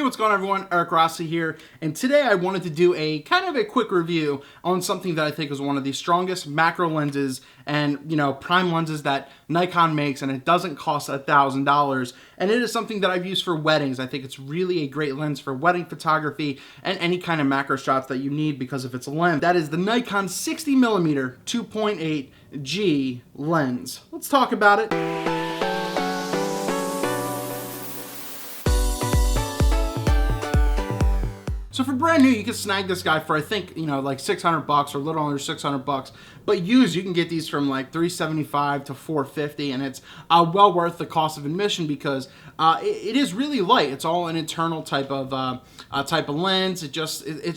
Hey, what's going on, everyone? Eric Rossi here, and today I wanted to do a kind of a quick review on something that I think is one of the strongest macro lenses and, prime lenses that Nikon makes, and it doesn't cost $1,000, and it is something that I've used for weddings. I think it's really a great lens for wedding photography and any kind of macro shots that you need because of its lens. That is the Nikon 60mm 2.8G lens. Let's talk about it. So for brand new, you can snag this guy for, I think, like $600 or a little under $600. But used, you can get these from like $375 to $450, and it's well worth the cost of admission because it is really light. It's all an internal type of lens. It's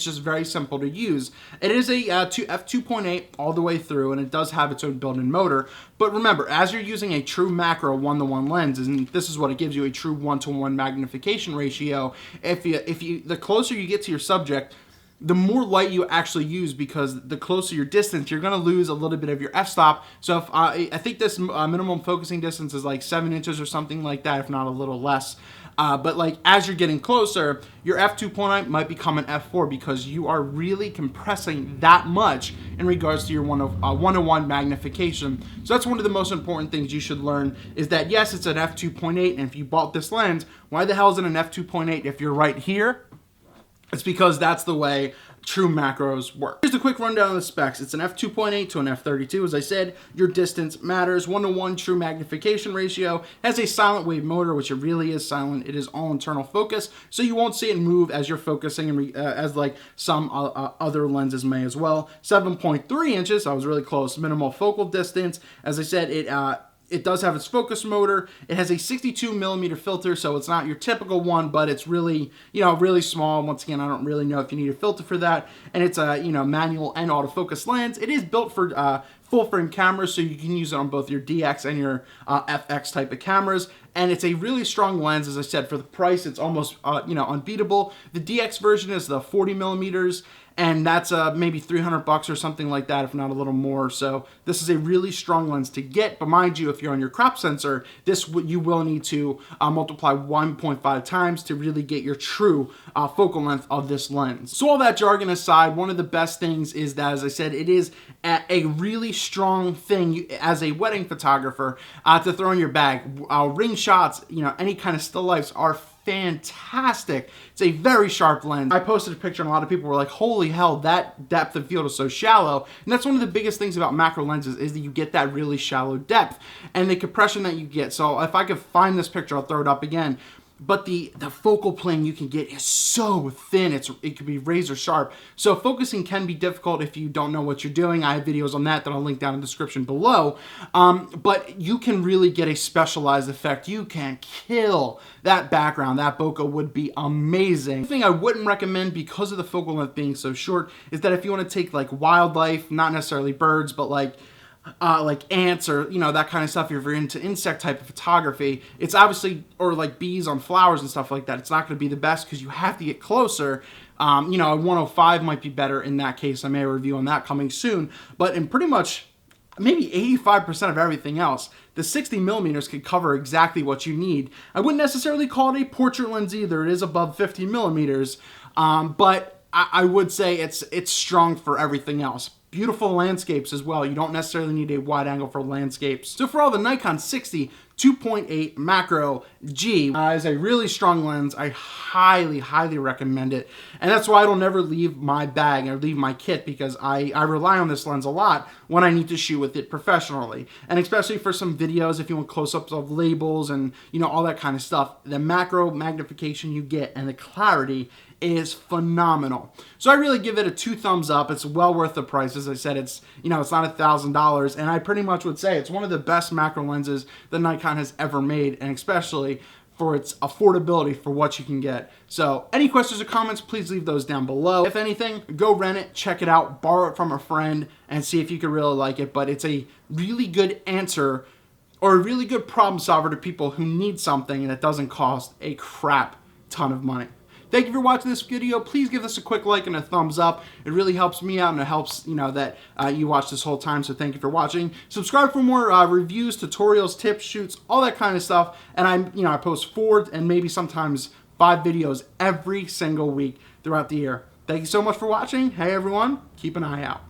just very simple to use. It is a f2.8 all the way through, and it does have its own built-in motor. But remember, as you're using a true macro one-to-one lens, and this is what it gives you, a true one-to-one magnification ratio. The closer you get to your subject, the more light you actually use, because the closer your distance, you're going to lose a little bit of your f-stop. So if I think this minimum focusing distance is like 7 inches or something like that, if not a little less. But like as you're getting closer, your f2.8 might become an f4 because you are really compressing that much in regards to your one-to-one magnification. So that's one of the most important things you should learn, is that yes, it's an f2.8, and if you bought this lens, why the hell is it an f2.8 if you're right here? It's because that's the way true macros work. Here's a quick rundown of the specs. It's an f2.8 to an f32. As I said, your distance matters. 1-to-1 true magnification ratio. Has a silent wave motor, which it really is silent. It is all internal focus, so you won't see it move as you're focusing, as like some other lenses may as well. 7.3 inches. I was really close. Minimal focal distance. As I said, it does have its focus motor. It has a 62mm filter, so it's not your typical one, but it's really, really small. Once again, I don't really know if you need a filter for that. And it's a, manual and autofocus lens. It is built for full frame cameras, so you can use it on both your DX and your FX type of cameras. And it's a really strong lens. As I said, for the price, it's almost, unbeatable. The DX version is the 40mm, and that's maybe $300 or something like that, if not a little more. So this is a really strong lens to get. But mind you, if you're on your crop sensor, you will need to multiply 1.5 times to really get your true focal length of this lens. So all that jargon aside, one of the best things is that, as I said, it is a really strong thing as a wedding photographer to throw in your bag. Ring shots, any kind of still lifes are fantastic. It's a very sharp lens. I posted a picture and a lot of people were like, holy hell, that depth of field is so shallow. And that's one of the biggest things about macro lenses, is that you get that really shallow depth and the compression that you get. So if I could find this picture, I'll throw it up again. But the focal plane you can get is so thin, it can be razor sharp. So focusing can be difficult if you don't know what you're doing. I have videos on that I'll link down in the description below. But you can really get a specialized effect. You can kill that background. That bokeh would be amazing. The thing I wouldn't recommend, because of the focal length being so short, is that if you want to take like wildlife, not necessarily birds, but like ants or that kind of stuff, if you're into insect type of photography, it's obviously, or like bees on flowers and stuff like that, it's not going to be the best because you have to get closer. A 105 might be better in that case. I may have a review on that coming soon. But in pretty much maybe 85% of everything else, the 60mm could cover exactly what you need. I wouldn't necessarily call it a portrait lens either. It is above 50mm, but I would say it's strong for everything else. Beautiful landscapes as well. You don't necessarily need a wide angle for landscapes. So for all, the Nikon 60 2.8 macro G is a really strong lens. I highly, highly recommend it. And that's why it'll never leave my bag or leave my kit, because I rely on this lens a lot when I need to shoot with it professionally. And especially for some videos, if you want close-ups of labels and, all that kind of stuff, the macro magnification you get and the clarity is phenomenal. So I really give it a 2 thumbs up. It's well worth the price. As I said, it's not $1,000, and I pretty much would say it's one of the best macro lenses that Nikon has ever made, and especially for its affordability for what you can get. So any questions or comments, please leave those down below. If anything, go rent it, check it out, borrow it from a friend, and see if you could really like it. But it's a really good answer, or a really good problem solver to people who need something and it doesn't cost a crap ton of money. Thank you for watching this video. Please give this a quick like and a thumbs up. It really helps me out, and it helps, that you watched this whole time. So thank you for watching. Subscribe for more reviews, tutorials, tips, shoots, all that kind of stuff. And I post 4 and maybe sometimes 5 videos every single week throughout the year. Thank you so much for watching. Hey everyone, keep an eye out.